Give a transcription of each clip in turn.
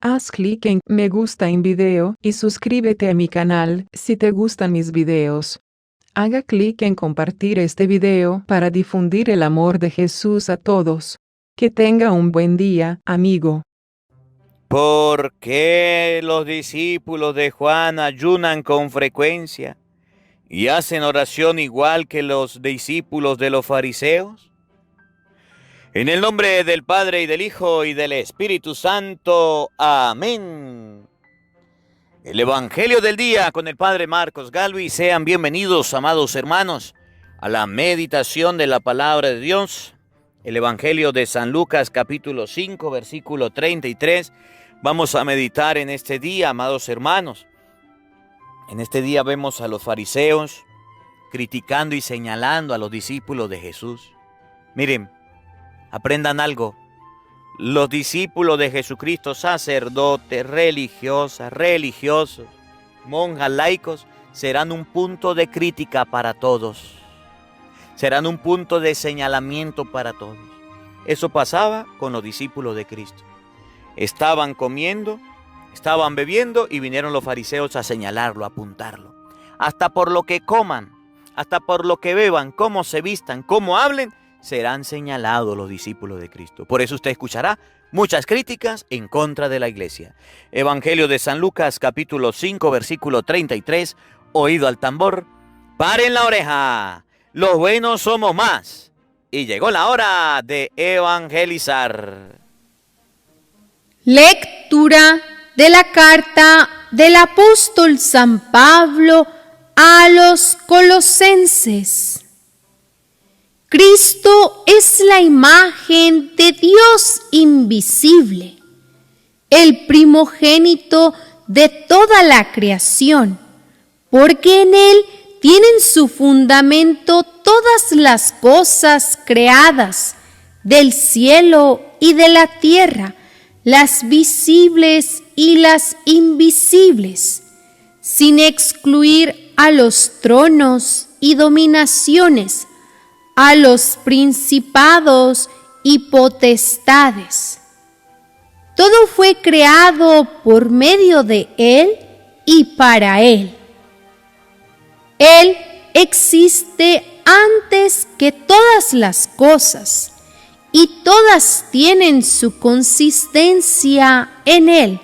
Haz clic en me gusta en video y suscríbete a mi canal si te gustan mis videos. Haga clic en compartir este video para difundir el amor de Jesús a todos. Que tenga un buen día, amigo. ¿Por qué los discípulos de Juan ayunan con frecuencia y hacen oración igual que los discípulos de los fariseos? En el nombre del Padre y del Hijo y del Espíritu Santo. Amén. El Evangelio del día con el Padre Marcos Galvi. Sean bienvenidos, amados hermanos, a la meditación de la palabra de Dios. El Evangelio de San Lucas, capítulo 5, versículo 33. Vamos a meditar en este día, amados hermanos. En este día vemos a los fariseos criticando y señalando a los discípulos de Jesús. Miren, aprendan algo. Los discípulos de Jesucristo, sacerdotes, religiosos, monjas, laicos, serán un punto de crítica para todos. Serán un punto de señalamiento para todos. Eso pasaba con los discípulos de Cristo. Estaban comiendo, estaban bebiendo y vinieron los fariseos a señalarlo, a apuntarlo. Hasta por lo que coman, hasta por lo que beban, cómo se vistan, cómo hablen, serán señalados los discípulos de Cristo. Por eso usted escuchará muchas críticas en contra de la iglesia. Evangelio de San Lucas, capítulo 5, versículo 33. Oído al tambor, paren la oreja, los buenos somos más. Y llegó la hora de evangelizar. Lectura de la carta del apóstol San Pablo a los Colosenses. Cristo es la imagen de Dios invisible, el primogénito de toda la creación, porque en Él tienen su fundamento todas las cosas creadas, del cielo y de la tierra, las visibles y las invisibles, sin excluir a los tronos y dominaciones, a los principados y potestades. Todo fue creado por medio de Él y para Él. Él existe antes que todas las cosas, y todas tienen su consistencia en Él.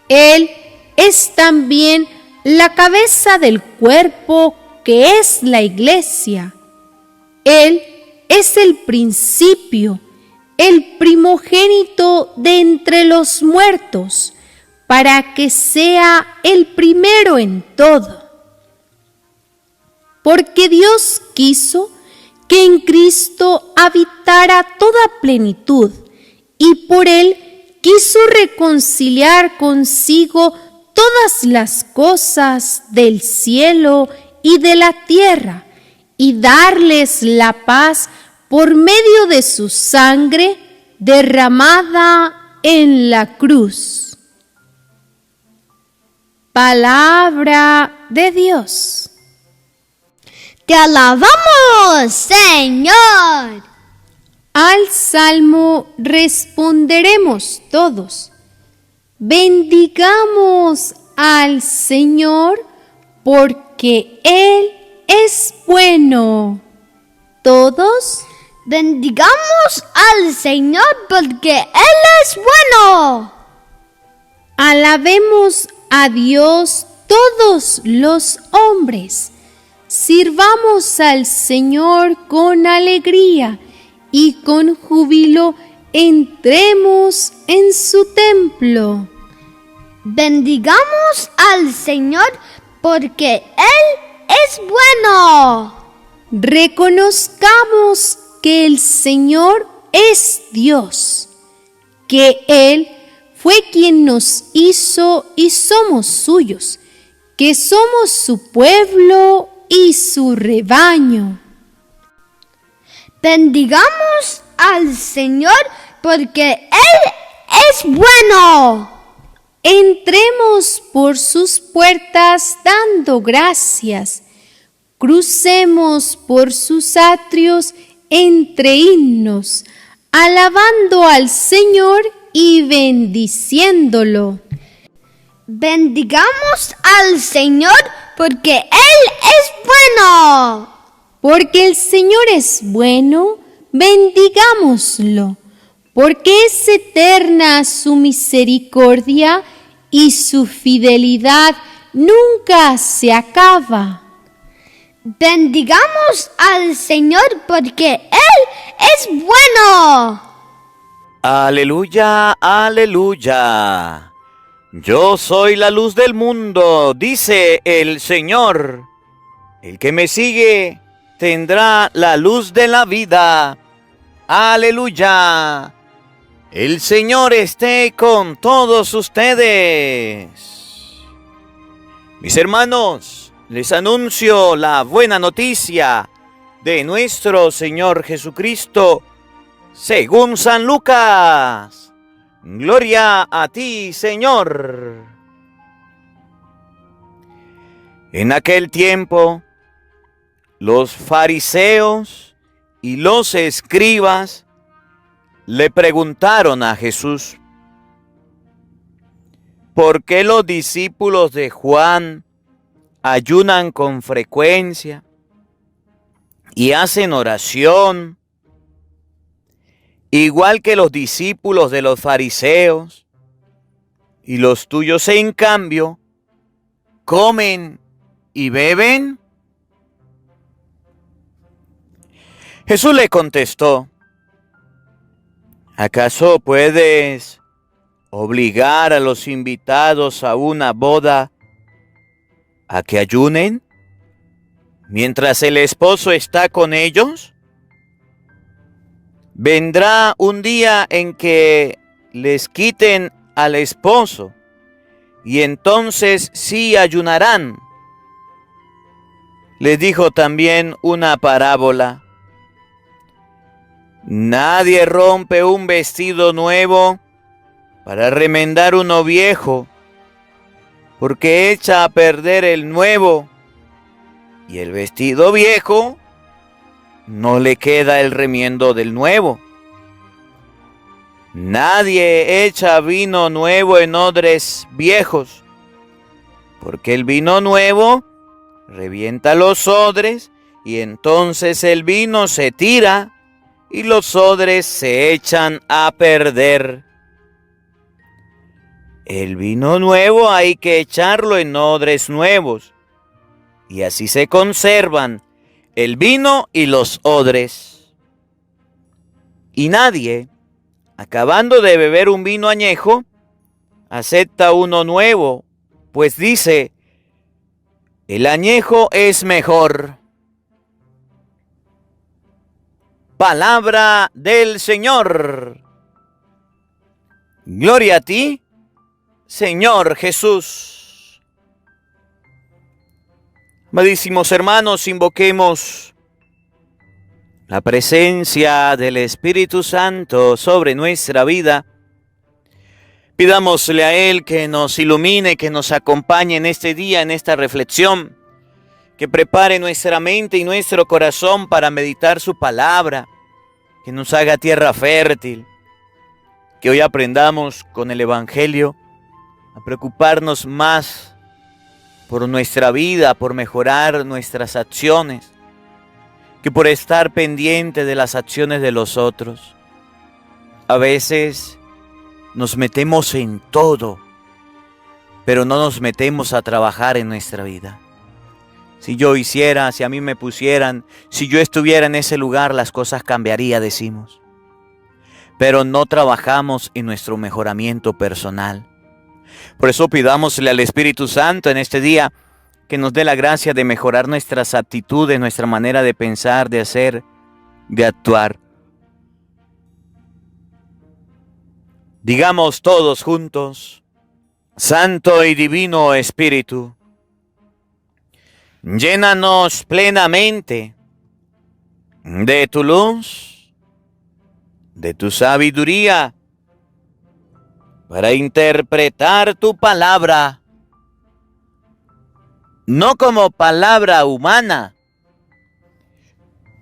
Él es también la cabeza del cuerpo, que es la Iglesia. Él es el principio, el primogénito de entre los muertos, para que sea el primero en todo. Porque Dios quiso que en Cristo habitara toda plenitud, y por Él quiso reconciliar consigo todas las cosas del cielo y de la tierra, y darles la paz por medio de su sangre derramada en la cruz. Palabra de Dios. ¡Te alabamos, Señor! Al salmo responderemos todos. Bendigamos al Señor, porque Él es bueno. ¿Todos? Bendigamos al Señor porque Él es bueno. Alabemos a Dios todos los hombres. Sirvamos al Señor con alegría y con júbilo entremos en su templo. Bendigamos al Señor porque Él es bueno. Reconozcamos que el Señor es Dios, que Él fue quien nos hizo y somos suyos, que somos su pueblo y su rebaño. Bendigamos al Señor porque Él es bueno. Entremos por sus puertas dando gracias. Crucemos por sus atrios entre himnos, alabando al Señor y bendiciéndolo. Bendigamos al Señor porque Él es bueno. Porque el Señor es bueno, bendigámoslo. Porque es eterna su misericordia y su fidelidad nunca se acaba. Bendigamos al Señor porque Él es bueno. Aleluya, aleluya. Yo soy la luz del mundo, dice el Señor. El que me sigue tendrá la luz de la vida. Aleluya. El Señor esté con todos ustedes. Mis hermanos, les anuncio la buena noticia de nuestro Señor Jesucristo según San Lucas. Gloria a ti, Señor. En aquel tiempo, los fariseos y los escribas le preguntaron a Jesús: ¿por qué los discípulos de Juan ayunan con frecuencia y hacen oración, igual que los discípulos de los fariseos, y los tuyos en cambio comen y beben? Jesús le contestó: ¿acaso puedes obligar a los invitados a una boda a que ayunen mientras el esposo está con ellos? Vendrá un día en que les quiten al esposo, y entonces sí ayunarán. Les dijo también una parábola: nadie rompe un vestido nuevo para remendar uno viejo, porque echa a perder el nuevo, y el vestido viejo no le queda el remiendo del nuevo. Nadie echa vino nuevo en odres viejos, porque el vino nuevo revienta los odres, y entonces el vino se tira y los odres se echan a perder. El vino nuevo hay que echarlo en odres nuevos, y así se conservan el vino y los odres. Y nadie, acabando de beber un vino añejo, acepta uno nuevo, pues dice: el añejo es mejor. Palabra del Señor. Gloria a ti, Señor Jesús. Amadísimos hermanos, invoquemos la presencia del Espíritu Santo sobre nuestra vida. Pidámosle a Él que nos ilumine, que nos acompañe en este día, en esta reflexión, que prepare nuestra mente y nuestro corazón para meditar su palabra, que nos haga tierra fértil, que hoy aprendamos con el Evangelio a preocuparnos más por nuestra vida, por mejorar nuestras acciones, que por estar pendiente de las acciones de los otros. A veces nos metemos en todo, pero no nos metemos a trabajar en nuestra vida. Si yo hiciera, si a mí me pusieran, si yo estuviera en ese lugar, las cosas cambiarían, decimos. Pero no trabajamos en nuestro mejoramiento personal. Por eso pidámosle al Espíritu Santo en este día que nos dé la gracia de mejorar nuestras actitudes, nuestra manera de pensar, de hacer, de actuar. Digamos todos juntos: Santo y Divino Espíritu, llénanos plenamente de tu luz, de tu sabiduría, para interpretar tu palabra, no como palabra humana,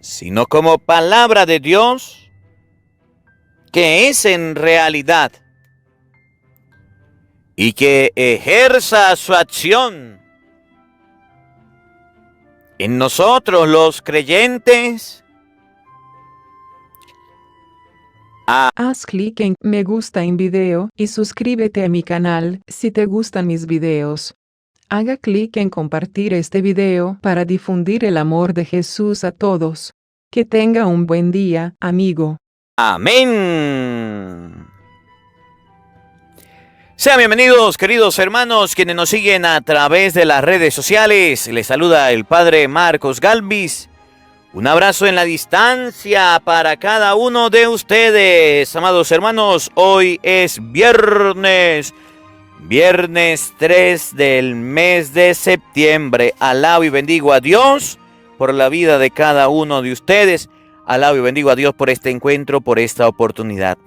sino como palabra de Dios, que es en realidad y que ejerza su acción en nosotros los creyentes. Haz clic en me gusta en video y suscríbete a mi canal si te gustan mis videos. Haga clic en compartir este video para difundir el amor de Jesús a todos. Que tenga un buen día, amigo. Amén. Sean bienvenidos, queridos hermanos, quienes nos siguen a través de las redes sociales. Les saluda el Padre Marcos Galvis. Un abrazo en la distancia para cada uno de ustedes, amados hermanos. Hoy es viernes 3 del mes de septiembre. Alabo y bendigo a Dios por la vida de cada uno de ustedes. Alabo y bendigo a Dios por este encuentro, por esta oportunidad.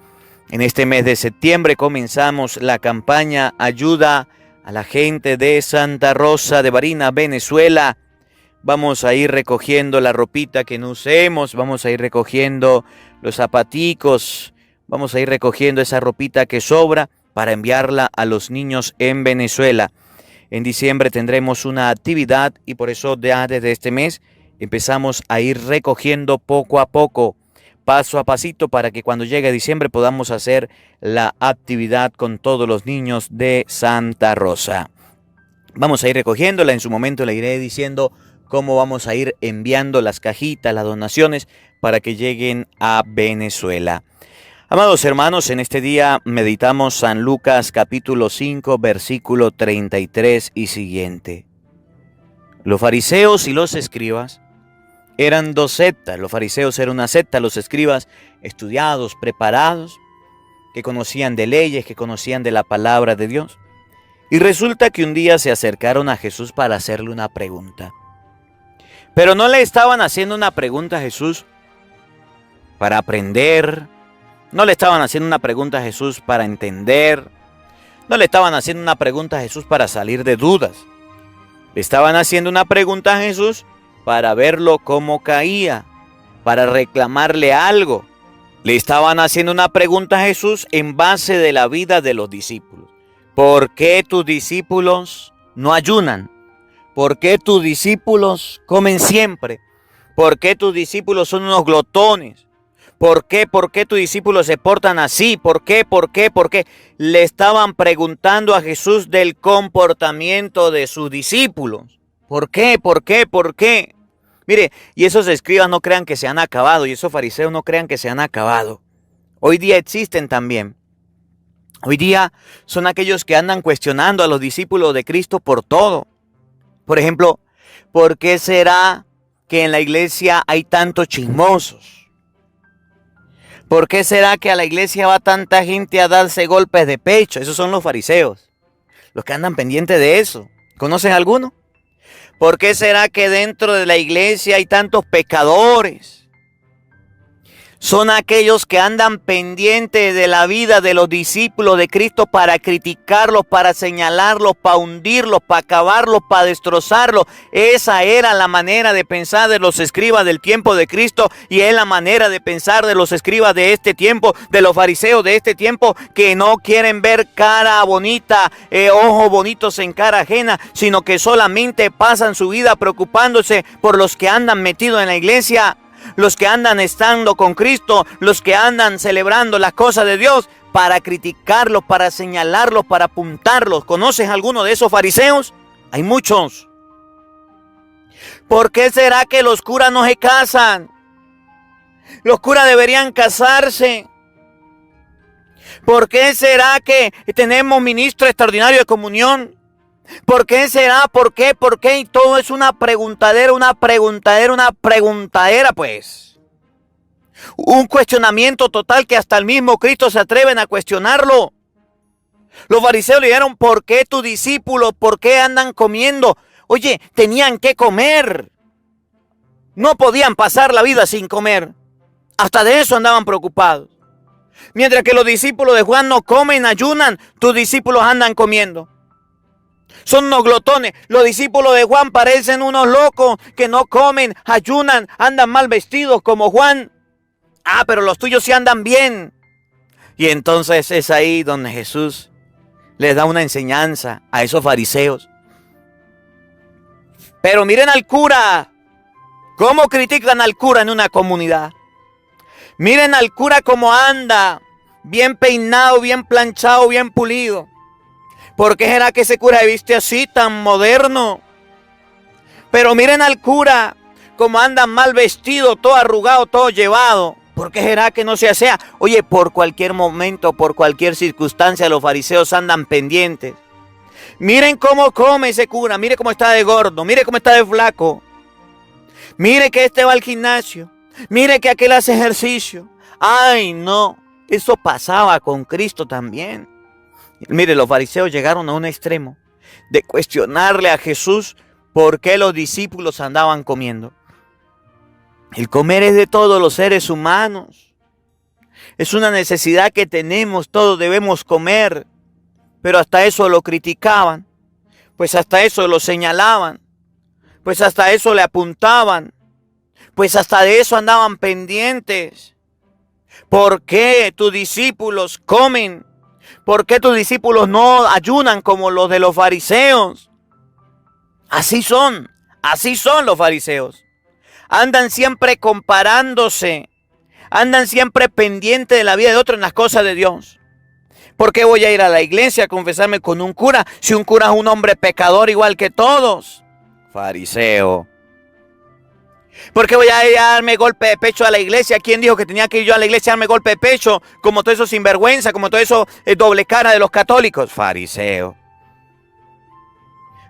En este mes de septiembre comenzamos la campaña Ayuda a la gente de Santa Rosa de Barinas, Venezuela. Vamos a ir recogiendo la ropita que no usemos, vamos a ir recogiendo los zapaticos, vamos a ir recogiendo esa ropita que sobra para enviarla a los niños en Venezuela. En diciembre tendremos una actividad y por eso ya desde este mes empezamos a ir recogiendo poco a poco, paso a pasito, para que cuando llegue diciembre podamos hacer la actividad con todos los niños de Santa Rosa. Vamos a ir recogiéndola, en su momento le iré diciendo cómo vamos a ir enviando las cajitas, las donaciones para que lleguen a Venezuela. Amados hermanos, en este día meditamos San Lucas capítulo 5, versículo 33 y siguiente. Los fariseos y los escribas eran dos sectas. Los fariseos eran una secta, los escribas estudiados, preparados, que conocían de leyes, que conocían de la palabra de Dios. Y resulta que un día se acercaron a Jesús para hacerle una pregunta. Pero no le estaban haciendo una pregunta a Jesús para aprender, no le estaban haciendo una pregunta a Jesús para entender, no le estaban haciendo una pregunta a Jesús para salir de dudas. Le estaban haciendo una pregunta a Jesús para verlo cómo caía, para reclamarle algo. Le estaban haciendo una pregunta a Jesús en base de la vida de los discípulos. ¿Por qué tus discípulos no ayunan? ¿Por qué tus discípulos comen siempre? ¿Por qué tus discípulos son unos glotones? ¿Por qué tus discípulos se portan así? ¿Por qué? Le estaban preguntando a Jesús del comportamiento de sus discípulos. ¿Por qué? Mire, y esos escribas no crean que se han acabado, y esos fariseos no crean que se han acabado. Hoy día existen también. Hoy día son aquellos que andan cuestionando a los discípulos de Cristo por todo. Por ejemplo, ¿por qué será que en la iglesia hay tantos chismosos? ¿Por qué será que a la iglesia va tanta gente a darse golpes de pecho? Esos son los fariseos, los que andan pendientes de eso. ¿Conocen alguno? ¿Por qué será que dentro de la iglesia hay tantos pecadores? Son aquellos que andan pendientes de la vida de los discípulos de Cristo para criticarlos, para señalarlos, para hundirlos, para acabarlos, para destrozarlos. Esa era la manera de pensar de los escribas del tiempo de Cristo y es la manera de pensar de los escribas de este tiempo, de los fariseos de este tiempo, que no quieren ver cara bonita, ojos bonitos en cara ajena, sino que solamente pasan su vida preocupándose por los que andan metidos en la iglesia, los que andan estando con Cristo, los que andan celebrando las cosas de Dios, para criticarlos, para señalarlos, para apuntarlos. ¿Conoces alguno de esos fariseos? Hay muchos. ¿Por qué será que los curas no se casan? Los curas deberían casarse. ¿Por qué será que tenemos ministro extraordinario de comunión? ¿Por qué será? ¿Por qué? Y todo es una preguntadera, pues. Un cuestionamiento total que hasta el mismo Cristo se atreven a cuestionarlo. Los fariseos le dijeron, ¿por qué tus discípulos, por qué andan comiendo? Oye, tenían que comer. No podían pasar la vida sin comer. Hasta de eso andaban preocupados. Mientras que los discípulos de Juan no comen, ayunan, tus discípulos andan comiendo. Son unos glotones. Los discípulos de Juan parecen unos locos que no comen, ayunan, andan mal vestidos como Juan. Pero los tuyos sí andan bien. Y entonces es ahí donde Jesús les da una enseñanza a esos fariseos. Pero miren al cura, cómo critican al cura en una comunidad. Miren al cura cómo anda, bien peinado, bien planchado, bien pulido. ¿Por qué será que ese cura se viste así, tan moderno? Pero miren al cura cómo anda mal vestido, todo arrugado, todo llevado. ¿Por qué será que no se asea? Oye, por cualquier momento, por cualquier circunstancia, los fariseos andan pendientes. Miren cómo come ese cura, mire cómo está de gordo, mire cómo está de flaco. Mire que este va al gimnasio, mire que aquel hace ejercicio. Ay, no, eso pasaba con Cristo también. Mire, los fariseos llegaron a un extremo de cuestionarle a Jesús por qué los discípulos andaban comiendo. El comer es de todos los seres humanos. Es una necesidad que tenemos, todos debemos comer. Pero hasta eso lo criticaban, pues hasta eso lo señalaban, pues hasta eso le apuntaban, pues hasta de eso andaban pendientes. ¿Por qué tus discípulos comen? ¿Por qué tus discípulos no ayunan como los de los fariseos? Así son los fariseos. Andan siempre comparándose, andan siempre pendientes de la vida de otros en las cosas de Dios. ¿Por qué voy a ir a la iglesia a confesarme con un cura si un cura es un hombre pecador igual que todos? Fariseo. ¿Por qué voy a ir a darme golpe de pecho a la iglesia? ¿Quién dijo que tenía que ir yo a la iglesia a darme golpe de pecho? Como todo eso sinvergüenza, como todo eso doble cara de los católicos. Fariseo.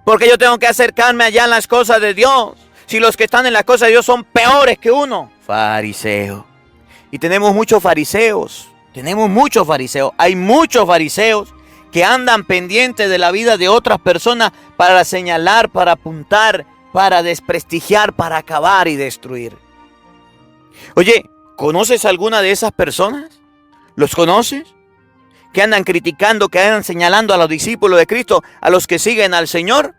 ¿Por qué yo tengo que acercarme allá en las cosas de Dios si los que están en las cosas de Dios son peores que uno? Fariseo. Y tenemos muchos fariseos. Hay muchos fariseos que andan pendientes de la vida de otras personas para señalar, para apuntar, para desprestigiar, para acabar y destruir. Oye, ¿conoces alguna de esas personas? ¿Los conoces? Que andan criticando, que andan señalando a los discípulos de Cristo, a los que siguen al Señor,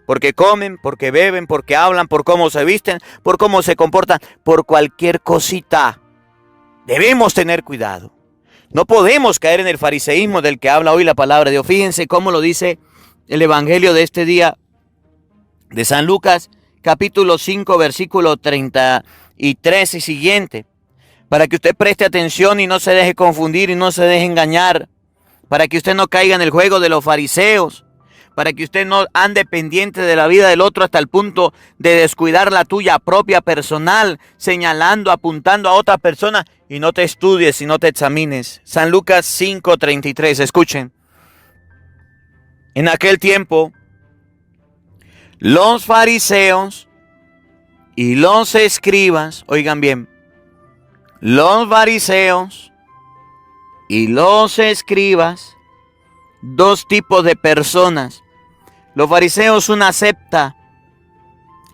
porque comen, porque beben, porque hablan, por cómo se visten, por cómo se comportan, por cualquier cosita. Debemos tener cuidado. No podemos caer en el fariseísmo del que habla hoy la palabra de Dios. Fíjense cómo lo dice el evangelio de este día de San Lucas, capítulo 5, versículo 33 y siguiente. Para que usted preste atención y no se deje confundir y no se deje engañar. Para que usted no caiga en el juego de los fariseos. Para que usted no ande pendiente de la vida del otro hasta el punto de descuidar la tuya propia personal, señalando, apuntando a otra persona y no te estudies y no te examines. San Lucas 5:33, escuchen. En aquel tiempo, los fariseos y los escribas, oigan bien, los fariseos y los escribas, dos tipos de personas. Los fariseos, una secta.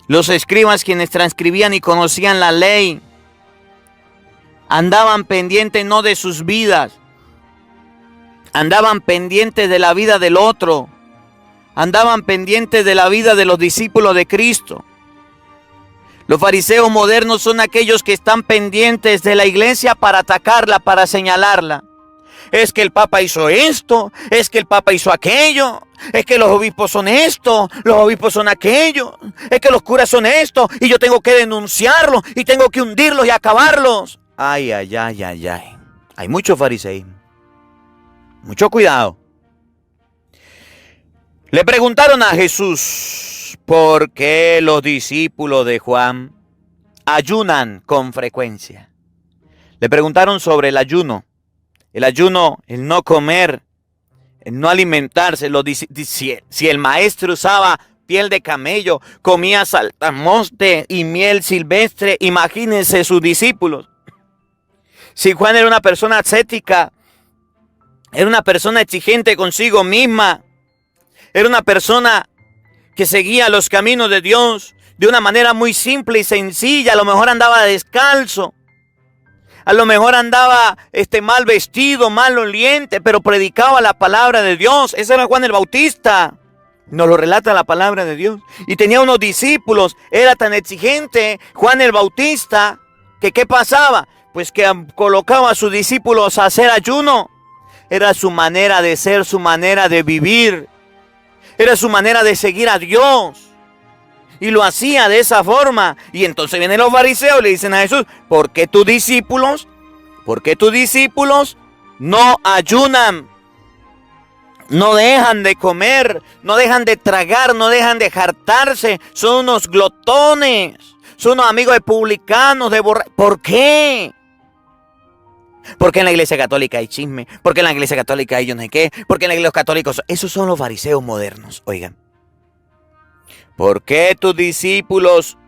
Los escribas, quienes transcribían y conocían la ley, andaban pendientes no de sus vidas, andaban pendientes de la vida del otro, andaban pendientes de la vida de los discípulos de Cristo. Los fariseos modernos son aquellos que están pendientes de la iglesia para atacarla, para señalarla. Es que el Papa hizo esto, es que el Papa hizo aquello, es que los obispos son esto, los obispos son aquello, es que los curas son esto, y yo tengo que denunciarlos, y tengo que hundirlos y acabarlos. Ay, ay, ay, ay, ay. Hay mucho fariseísmo. Mucho cuidado. Le preguntaron a Jesús por qué los discípulos de Juan ayunan con frecuencia. Le preguntaron sobre el ayuno. El ayuno, el no comer, el no alimentarse. Si el maestro usaba piel de camello, comía saltamonte y miel silvestre, imagínense sus discípulos. Si Juan era una persona ascética, era una persona exigente consigo misma, era una persona que seguía los caminos de Dios de una manera muy simple y sencilla. A lo mejor andaba descalzo, a lo mejor andaba mal vestido, mal oliente, pero predicaba la palabra de Dios. Ese era Juan el Bautista. Nos lo relata la palabra de Dios. Y tenía unos discípulos. Era tan exigente Juan el Bautista que ¿qué pasaba? Pues que colocaba a sus discípulos a hacer ayuno. era su manera de ser, su manera de vivir. Era su manera de seguir a Dios. Y lo hacía de esa forma. Y entonces vienen los fariseos y le dicen a Jesús, ¿por qué tus discípulos no ayunan? No dejan de comer, no dejan de tragar, no dejan de jartarse. Son unos glotones, son unos amigos de publicanos, de borrachos. ¿Por qué? Porque en la iglesia católica hay chisme, porque en la iglesia católica hay yo no sé qué, porque en la iglesia católica... Esos son los fariseos modernos, oigan. ¿Por qué tus discípulos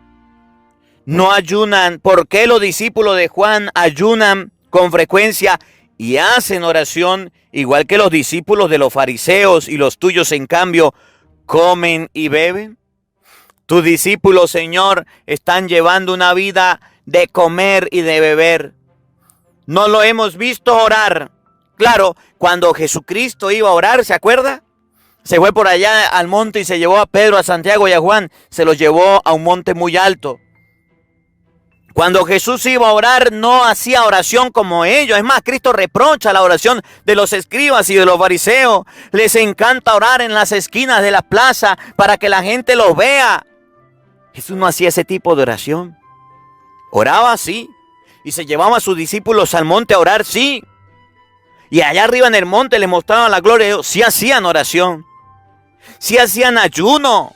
no ayunan? ¿Por qué los discípulos de Juan ayunan con frecuencia y hacen oración igual que los discípulos de los fariseos, y los tuyos en cambio comen y beben? Tus discípulos, Señor, están llevando una vida de comer y de beber. No lo hemos visto orar. Claro, cuando Jesucristo iba a orar, ¿se acuerda? Se fue por allá al monte y se llevó a Pedro, a Santiago y a Juan. Se los llevó a un monte muy alto. Cuando Jesús iba a orar, no hacía oración como ellos. Es más, Cristo reprocha la oración de los escribas y de los fariseos. Les encanta orar en las esquinas de la plaza para que la gente los vea. Jesús no hacía ese tipo de oración. Oraba así. Y se llevaba a sus discípulos al monte a orar, sí. Y allá arriba en el monte les mostraban la gloria de Dios. Sí hacían oración. Sí hacían ayuno.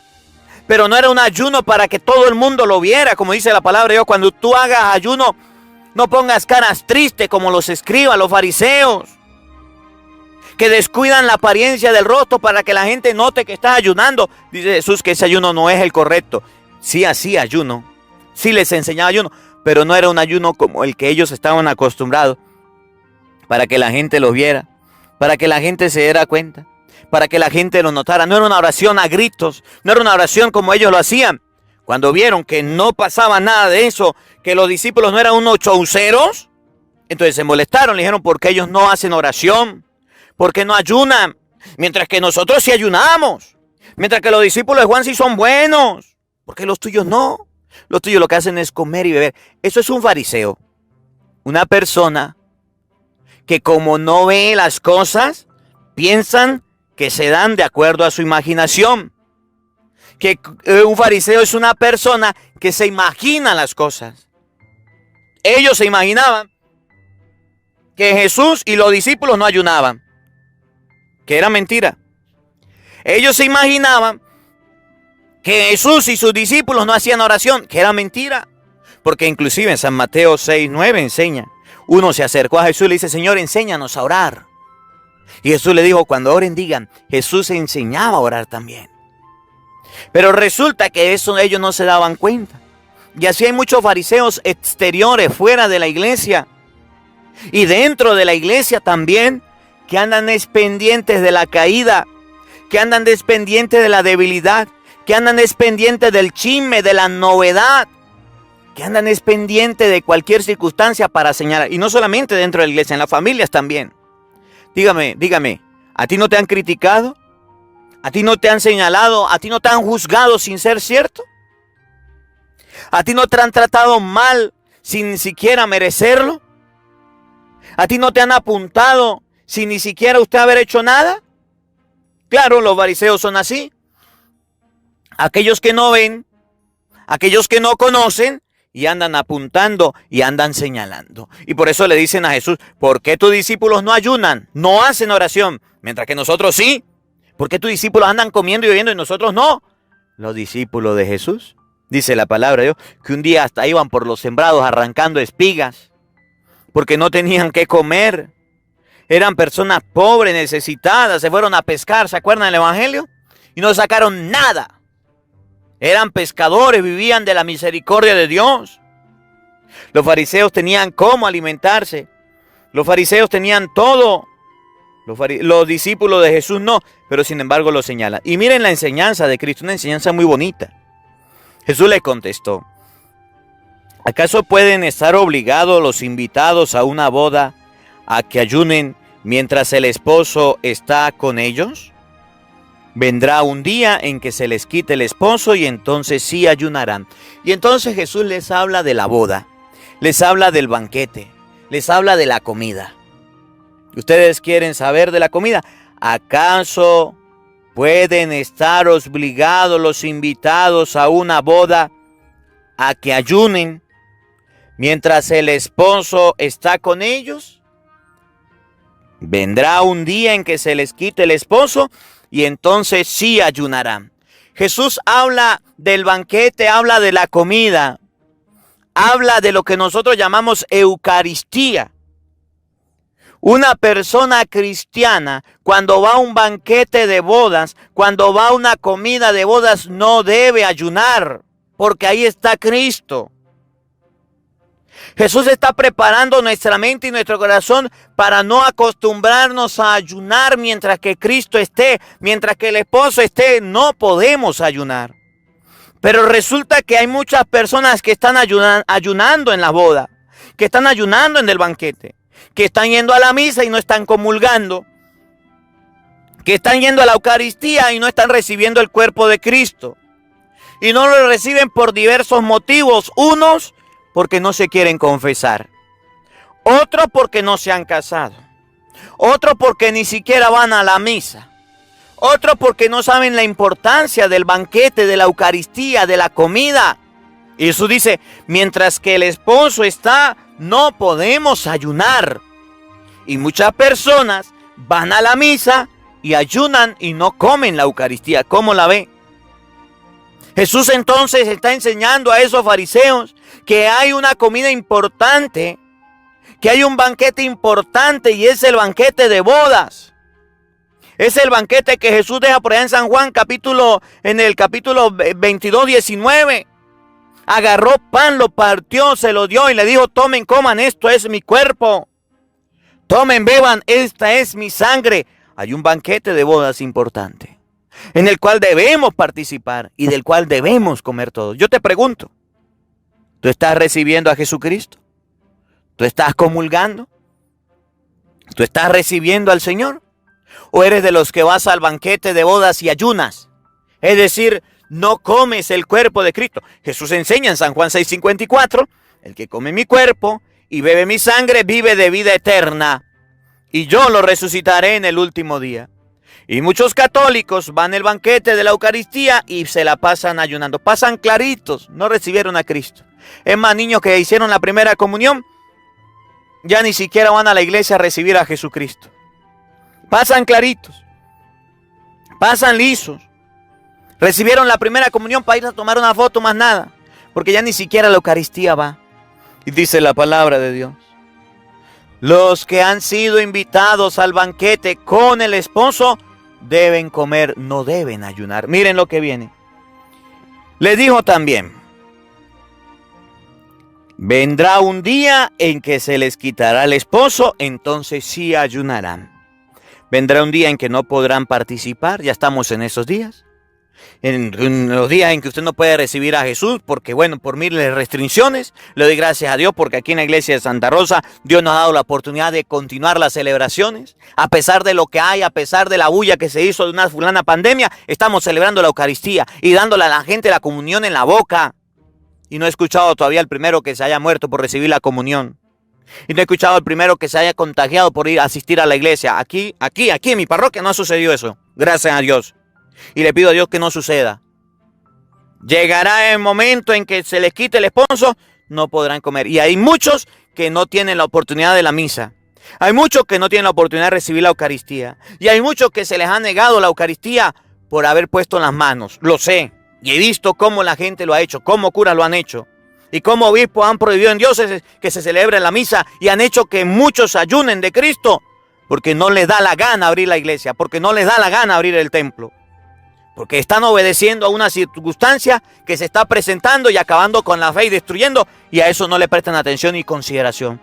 Pero no era un ayuno para que todo el mundo lo viera. Como dice la palabra de Dios, cuando tú hagas ayuno, no pongas caras tristes como los escribas, los fariseos, que descuidan la apariencia del rostro para que la gente note que estás ayunando. Dice Jesús que ese ayuno no es el correcto. Sí hacía ayuno. Sí les enseñaba ayuno. Pero no era un ayuno como el que ellos estaban acostumbrados, para que la gente lo viera, para que la gente se diera cuenta, para que la gente lo notara. No era una oración a gritos, no era una oración como ellos lo hacían. Cuando vieron que no pasaba nada de eso, que los discípulos no eran unos chauceros, entonces se molestaron, le dijeron, ¿por qué ellos no hacen oración? ¿Por qué no ayunan? Mientras que nosotros sí ayunamos, mientras que los discípulos de Juan sí son buenos, ¿por qué los tuyos no? Los tuyos lo que hacen es comer y beber. Eso es un fariseo. Una persona que como no ve las cosas, piensan que se dan de acuerdo a su imaginación. Que un fariseo es una persona que se imagina las cosas. Ellos se imaginaban que Jesús y los discípulos no ayunaban, que era mentira. Ellos se imaginaban que Jesús y sus discípulos no hacían oración, que era mentira. Porque inclusive en San Mateo 6:9 enseña. Uno se acercó a Jesús y le dice, Señor, enséñanos a orar. Y Jesús le dijo, cuando oren digan, Jesús enseñaba a orar también. Pero resulta que eso ellos no se daban cuenta. Y así hay muchos fariseos exteriores fuera de la iglesia. Y dentro de la iglesia también, que andan pendientes de la caída, que andan pendientes de la debilidad, que andan pendientes del chisme, de la novedad, que andan pendientes de cualquier circunstancia para señalar. Y no solamente dentro de la iglesia, en las familias también. Dígame, ¿a ti no te han criticado? ¿A ti no te han señalado? ¿A ti no te han juzgado sin ser cierto? ¿A ti no te han tratado mal sin ni siquiera merecerlo? ¿A ti no te han apuntado sin ni siquiera usted haber hecho nada? Claro, los fariseos son así. Aquellos que no ven, aquellos que no conocen, y andan apuntando y andan señalando. Y por eso le dicen a Jesús, ¿por qué tus discípulos no ayunan? No hacen oración, mientras que nosotros sí. ¿Por qué tus discípulos andan comiendo y bebiendo y nosotros no? Los discípulos de Jesús, dice la palabra de Dios, que un día hasta iban por los sembrados arrancando espigas, porque no tenían qué comer. Eran personas pobres, necesitadas, se fueron a pescar, ¿se acuerdan del Evangelio? Y no sacaron nada. Eran pescadores, vivían de la misericordia de Dios. Los fariseos tenían cómo alimentarse. Los fariseos tenían todo. Los discípulos de Jesús no, pero sin embargo lo señalan. Y miren la enseñanza de Cristo, una enseñanza muy bonita. Jesús le contestó, ¿acaso pueden estar obligados los invitados a una boda a que ayunen mientras el esposo está con ellos? Vendrá un día en que se les quite el esposo y entonces sí ayunarán. Y entonces Jesús les habla de la boda, les habla del banquete, les habla de la comida. Ustedes quieren saber de la comida. ¿Acaso pueden estar obligados los invitados a una boda a que ayunen mientras el esposo está con ellos? Vendrá un día en que se les quite el esposo y entonces sí ayunarán. Jesús habla del banquete, habla de la comida, habla de lo que nosotros llamamos Eucaristía. Una persona cristiana, cuando va a un banquete de bodas, cuando va a una comida de bodas, no debe ayunar, porque ahí está Cristo. Jesús está preparando nuestra mente y nuestro corazón para no acostumbrarnos a ayunar mientras que Cristo esté, mientras que el esposo esté, no podemos ayunar. Pero resulta que hay muchas personas que están ayunando en la boda, que están ayunando en el banquete, que están yendo a la misa y no están comulgando, que están yendo a la Eucaristía y no están recibiendo el cuerpo de Cristo. Y no lo reciben por diversos motivos. Unos, porque no se quieren confesar. Otros, porque no se han casado. Otros, porque ni siquiera van a la misa. Otros, porque no saben la importancia del banquete, de la Eucaristía, de la comida. Y Jesús dice, mientras que el esposo está, no podemos ayunar. Y muchas personas van a la misa y ayunan y no comen la Eucaristía. ¿Cómo la ve? Jesús entonces está enseñando a esos fariseos que hay una comida importante, que hay un banquete importante y es el banquete de bodas. Es el banquete que Jesús deja por allá en San Juan, en el capítulo 22, 19. Agarró pan, lo partió, se lo dio y le dijo, tomen, coman, esto es mi cuerpo. Tomen, beban, esta es mi sangre. Hay un banquete de bodas importante, en el cual debemos participar y del cual debemos comer todos. Yo te pregunto, ¿tú estás recibiendo a Jesucristo? ¿Tú estás comulgando? ¿Tú estás recibiendo al Señor? ¿O eres de los que vas al banquete de bodas y ayunas? Es decir, no comes el cuerpo de Cristo. Jesús enseña en San Juan 6:54, el que come mi cuerpo y bebe mi sangre vive de vida eterna, y yo lo resucitaré en el último día. Y muchos católicos van al banquete de la Eucaristía y se la pasan ayunando. Pasan claritos, no recibieron a Cristo. Es más, niños que hicieron la primera comunión, ya ni siquiera van a la iglesia a recibir a Jesucristo. Pasan claritos, pasan lisos. Recibieron la primera comunión para ir a tomar una foto, más nada, porque ya ni siquiera a la Eucaristía va. Y dice la palabra de Dios, los que han sido invitados al banquete con el esposo deben comer, no deben ayunar. Miren lo que viene. Le dijo también, vendrá un día en que se les quitará el esposo, entonces sí ayunarán. Vendrá un día en que no podrán participar, ya estamos en esos días. En los días en que usted no puede recibir a Jesús, porque bueno, por miles de restricciones, le doy gracias a Dios porque aquí en la iglesia de Santa Rosa, Dios nos ha dado la oportunidad de continuar las celebraciones. A pesar de lo que hay, a pesar de la bulla que se hizo de una fulana pandemia, estamos celebrando la Eucaristía y dándole a la gente la comunión en la boca. Y no he escuchado todavía el primero que se haya muerto por recibir la comunión. Y no he escuchado el primero que se haya contagiado por ir a asistir a la iglesia. Aquí en mi parroquia no ha sucedido eso. Gracias a Dios. Y le pido a Dios que no suceda. Llegará el momento en que se les quite el esposo, no podrán comer. Y hay muchos que no tienen la oportunidad de la misa. Hay muchos que no tienen la oportunidad de recibir la Eucaristía. Y hay muchos que se les ha negado la Eucaristía por haber puesto las manos. Lo sé. Y he visto cómo la gente lo ha hecho, cómo curas lo han hecho. Y cómo obispos han prohibido en diócesis que se celebre la misa y han hecho que muchos ayunen de Cristo porque no les da la gana abrir la iglesia, porque no les da la gana abrir el templo. Porque están obedeciendo a una circunstancia que se está presentando y acabando con la fe y destruyendo, y a eso no le prestan atención ni consideración.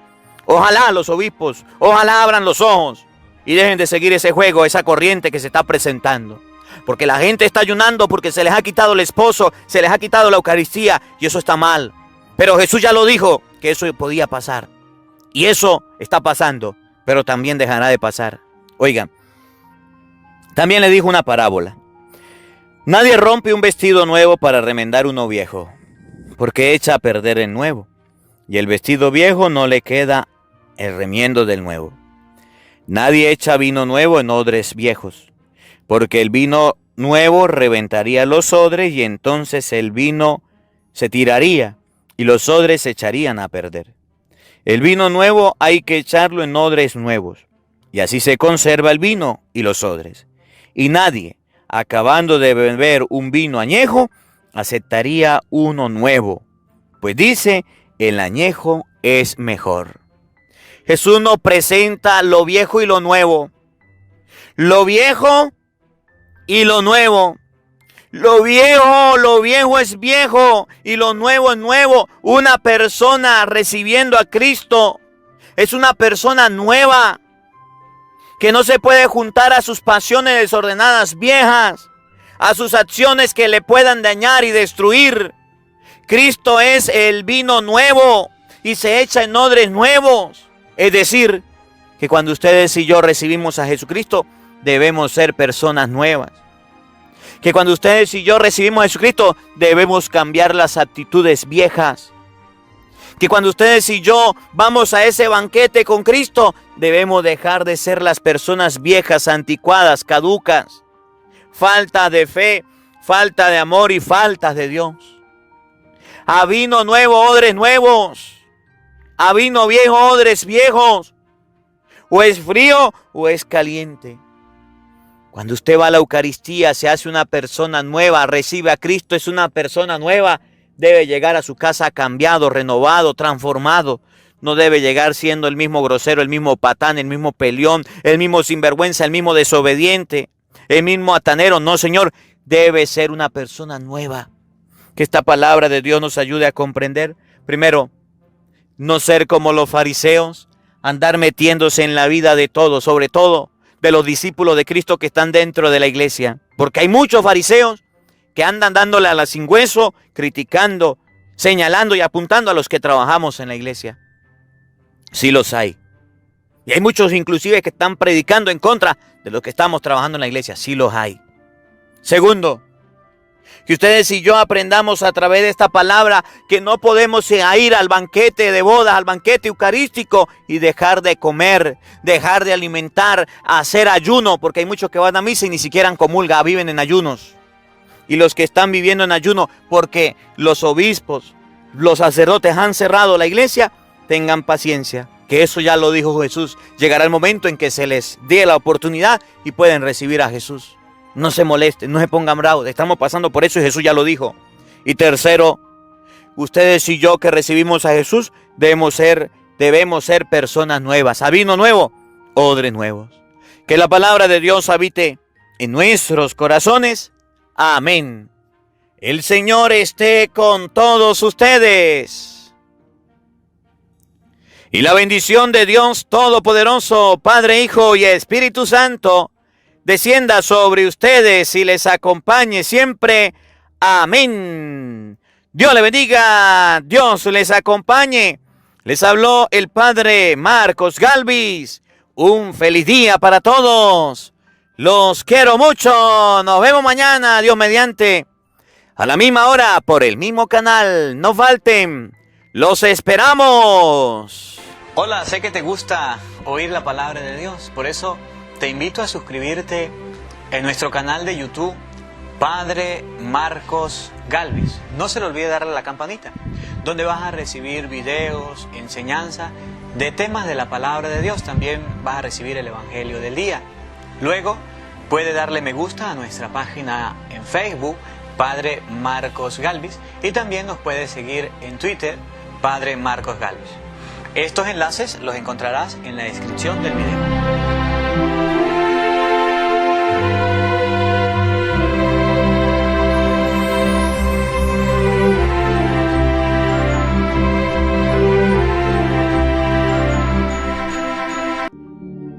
Ojalá los obispos, ojalá abran los ojos y dejen de seguir ese juego, esa corriente que se está presentando. Porque la gente está ayunando porque se les ha quitado el esposo, se les ha quitado la Eucaristía, y eso está mal. Pero Jesús ya lo dijo, que eso podía pasar. Y eso está pasando, pero también dejará de pasar. Oigan, también le dijo una parábola. Nadie rompe un vestido nuevo para remendar uno viejo, porque echa a perder el nuevo, y el vestido viejo no le queda el remiendo del nuevo. Nadie echa vino nuevo en odres viejos, porque el vino nuevo reventaría los odres y entonces el vino se tiraría y los odres se echarían a perder. El vino nuevo hay que echarlo en odres nuevos, y así se conserva el vino y los odres. Y nadie, acabando de beber un vino añejo, aceptaría uno nuevo, pues dice, el añejo es mejor. Jesús nos presenta lo viejo y lo nuevo. Lo viejo y lo nuevo. Lo viejo es viejo y lo nuevo es nuevo. Una persona recibiendo a Cristo es una persona nueva que no se puede juntar a sus pasiones desordenadas viejas, a sus acciones que le puedan dañar y destruir. Cristo es el vino nuevo y se echa en odres nuevos. Es decir, que cuando ustedes y yo recibimos a Jesucristo, debemos ser personas nuevas. Que cuando ustedes y yo recibimos a Jesucristo, debemos cambiar las actitudes viejas. Que cuando ustedes y yo vamos a ese banquete con Cristo, debemos dejar de ser las personas viejas, anticuadas, caducas. Falta de fe, falta de amor y falta de Dios. A vino nuevo, odres nuevos. A vino viejo, odres viejos. O es frío o es caliente. Cuando usted va a la Eucaristía, se hace una persona nueva, recibe a Cristo, es una persona nueva. Debe llegar a su casa cambiado, renovado, transformado. No debe llegar siendo el mismo grosero, el mismo patán, el mismo peleón, el mismo sinvergüenza, el mismo desobediente, el mismo atanero. No, Señor, debe ser una persona nueva. Que esta palabra de Dios nos ayude a comprender. Primero, no ser como los fariseos, andar metiéndose en la vida de todos, sobre todo de los discípulos de Cristo que están dentro de la iglesia. Porque hay muchos fariseos que andan dándole a la sin hueso, criticando, señalando y apuntando a los que trabajamos en la iglesia. Sí los hay. Y hay muchos inclusive que están predicando en contra de los que estamos trabajando en la iglesia. Sí los hay. Segundo, que ustedes y yo aprendamos a través de esta palabra que no podemos ir al banquete de bodas, al banquete eucarístico y dejar de comer, dejar de alimentar, hacer ayuno, porque hay muchos que van a misa y ni siquiera comulgan, viven en ayunos. Y los que están viviendo en ayuno porque los obispos, los sacerdotes han cerrado la iglesia, tengan paciencia, que eso ya lo dijo Jesús. Llegará el momento en que se les dé la oportunidad y pueden recibir a Jesús. No se molesten, no se pongan bravos, estamos pasando por eso y Jesús ya lo dijo. Y tercero, ustedes y yo que recibimos a Jesús debemos ser personas nuevas. A vino nuevo, odres nuevos. Que la palabra de Dios habite en nuestros corazones. Amén. El Señor esté con todos ustedes. Y la bendición de Dios Todopoderoso, Padre, Hijo y Espíritu Santo, descienda sobre ustedes y les acompañe siempre. Amén. Dios les bendiga, Dios les acompañe. Les habló el Padre Marcos Galvis. Un feliz día para todos. Los quiero mucho. Nos vemos mañana, Dios mediante, a la misma hora, por el mismo canal. No falten. Los esperamos. Hola, sé que te gusta oír la palabra de Dios. Por eso te invito a suscribirte en nuestro canal de YouTube, Padre Marcos Galvis. No se le olvide darle a la campanita, donde vas a recibir videos, enseñanza de temas de la palabra de Dios. También vas a recibir el Evangelio del día. Luego, puede darle me gusta a nuestra página en Facebook, Padre Marcos Galvis, y también nos puede seguir en Twitter, Padre Marcos Galvis. Estos enlaces los encontrarás en la descripción del video.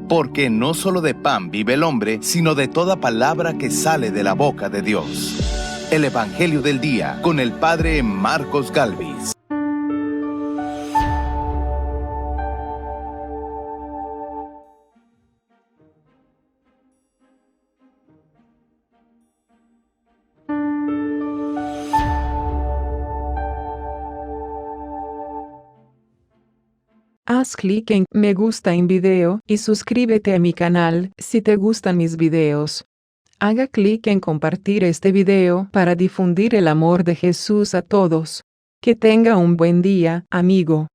Porque no solo de pan vive el hombre, sino de toda palabra que sale de la boca de Dios. El Evangelio del Día con el Padre Marcos Galvis. Haz clic en me gusta en video y suscríbete a mi canal si te gustan mis videos. Haga clic en compartir este video para difundir el amor de Jesús a todos. Que tenga un buen día, amigo.